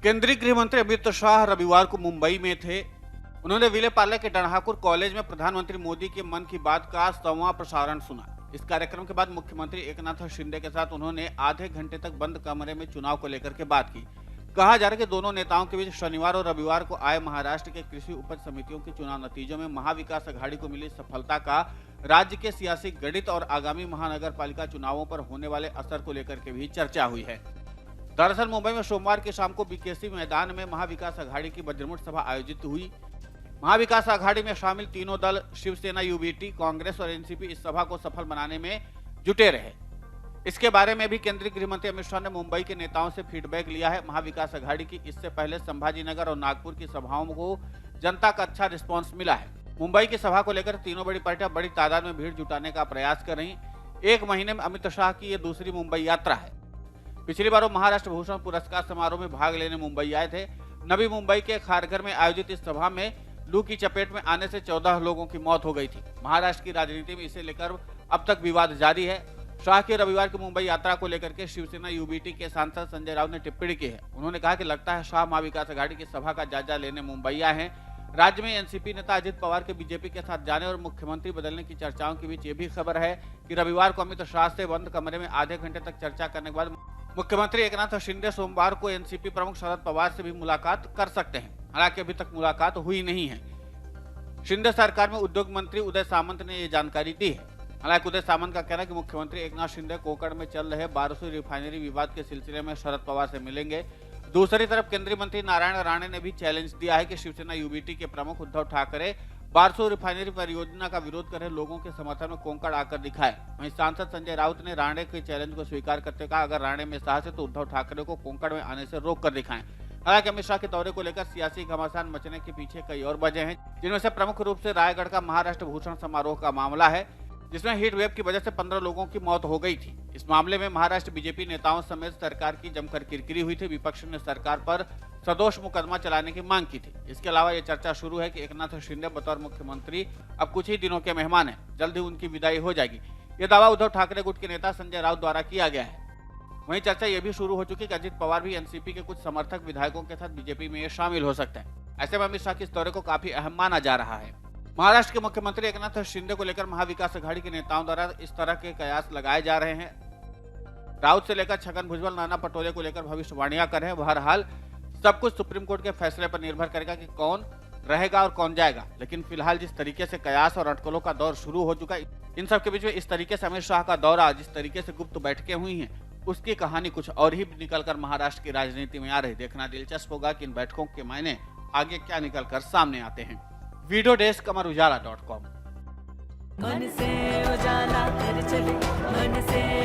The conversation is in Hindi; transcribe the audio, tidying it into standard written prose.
केंद्रीय गृह मंत्री अमित शाह रविवार को मुंबई में थे। उन्होंने विले पार्ले के डढ़ाकुर कॉलेज में प्रधानमंत्री मोदी के मन की बात का 100वां प्रसारण सुना। इस कार्यक्रम के बाद मुख्यमंत्री एकनाथ शिंदे के साथ उन्होंने आधे घंटे तक बंद कमरे में चुनाव को लेकर के बात की। कहा जा रहा है कि दोनों नेताओं के बीच शनिवार और रविवार को आए महाराष्ट्र के कृषि उपज समितियों के चुनाव नतीजों में महाविकास अघाड़ी को मिली सफलता का राज्य के सियासी गणित और आगामी महानगर पालिका चुनावों पर होने वाले असर को लेकर के भी चर्चा हुई है। दरअसल मुंबई में सोमवार की शाम को बीकेसी मैदान में महाविकास अघाड़ी की वज्रमुठ सभा आयोजित हुई। महाविकास अघाड़ी में शामिल तीनों दल शिवसेना, यूबीटी, कांग्रेस और एनसीपी इस सभा को सफल बनाने में जुटे रहे। इसके बारे में भी केंद्रीय गृह मंत्री अमित शाह ने मुंबई के नेताओं से फीडबैक लिया है। महाविकास अघाड़ी की इससे पहले संभाजीनगर और नागपुर की सभाओं को जनता का अच्छा रिस्पॉन्स मिला है। मुंबई की सभा को लेकर तीनों बड़ी पार्टियां बड़ी तादाद में भीड़ जुटाने का प्रयास कर रही। एक महीने में अमित शाह की ये दूसरी मुंबई यात्रा है। पिछली बार वो महाराष्ट्र भूषण पुरस्कार समारोह में भाग लेने मुंबई आए थे। नवी मुंबई के खारघर में आयोजित इस सभा में लू की चपेट में आने से 14 लोगों की मौत हो गई थी। महाराष्ट्र की राजनीति में इसे लेकर अब तक विवाद जारी है। शाह की रविवार की मुंबई यात्रा को लेकर के शिवसेना, यूबीटी के सांसद संजय राउत ने टिप्पणी की है। उन्होंने कहा कि लगता है शाह महाविकास अघाड़ी की सभा का जायजा लेने मुंबई आए हैं। राज्य में एनसीपी नेता अजित पवार के बीजेपी के साथ जाने और मुख्यमंत्री बदलने की चर्चाओं के बीच ये भी खबर है कि रविवार को अमित शाह से बंद कमरे में आधे घंटे तक चर्चा करने के बाद मुख्यमंत्री एकनाथ शिंदे सोमवार को एनसीपी प्रमुख शरद पवार से भी मुलाकात कर सकते हैं। हालांकि अभी तक मुलाकात हुई नहीं है। शिंदे सरकार में उद्योग मंत्री उदय सामंत ने ये जानकारी दी है। हालांकि उदय सामंत का कहना है कि मुख्यमंत्री एकनाथ शिंदे कोकड़ में चल रहे बारसूर रिफाइनरी विवाद के सिलसिले में शरद पवार से मिलेंगे। दूसरी तरफ केंद्रीय मंत्री नारायण राणे ने भी चैलेंज दिया है कि शिवसेना, यूबीटी के प्रमुख उद्धव ठाकरे बारसूर रिफाइनरी परियोजना का विरोध कर रहे लोगों के समर्थन में कोंकण आकर दिखाए। वहीं सांसद संजय राउत ने राणे के चैलेंज को स्वीकार करते कहा, अगर राणे में साहस है तो उद्धव ठाकरे को कोंकण में आने से रोक कर दिखाएं। हालांकि अमित शाह के दौरे को लेकर सियासी घमासान मचने के पीछे कई और वजह हैं, जिनमें से प्रमुख रूप से रायगढ़ का महाराष्ट्र भूषण समारोह का मामला है, जिसमें हीट वेव की वजह से 15 लोगों की मौत हो गई थी। इस मामले में महाराष्ट्र बीजेपी नेताओं समेत सरकार की जमकर किरकिरी हुई थी। विपक्ष ने सरकार पर सदोष मुकदमा चलाने की मांग की थी। इसके अलावा यह चर्चा शुरू है कि एकनाथ शिंदे बतौर मुख्यमंत्री अब कुछ ही दिनों के मेहमान हैं। जल्द ही उनकी विदाई हो जाएगी। यह दावा उद्धव ठाकरे गुट के नेता संजय राउत द्वारा किया गया है। वहीं चर्चा यह भी शुरू हो चुकी है कि अजित पवार भी एनसीपी के कुछ समर्थक विधायकों के साथ बीजेपी में शामिल हो सकते हैं। ऐसे में अमित शाह के इस दौरे को काफी अहम माना जा रहा है। महाराष्ट्र के मुख्यमंत्री एकनाथ शिंदे को लेकर महाविकास अघाड़ी के नेताओं द्वारा इस तरह के कयास लगाए जा रहे हैं। राउत से लेकर छगन भुजबल, नाना पटोले को लेकर भविष्यवाणियां कर रहे हैं। बहरहाल सब कुछ सुप्रीम कोर्ट के फैसले पर निर्भर करेगा कि कौन रहेगा और कौन जाएगा। लेकिन फिलहाल जिस तरीके से कयास और अटकलों का दौर शुरू हो चुका है, इन सब के बीच में इस तरीके से अमित शाह का दौरा, जिस तरीके से गुप्त बैठकें हुई हैं, उसकी कहानी कुछ और ही निकलकर महाराष्ट्र की राजनीति में आ रही। देखना दिलचस्प होगा कि इन बैठकों के मायने आगे क्या निकलकर सामने आते हैं। वीडियो डेस्क अमर उजाला.com। मन से उजाला कर चले, मन से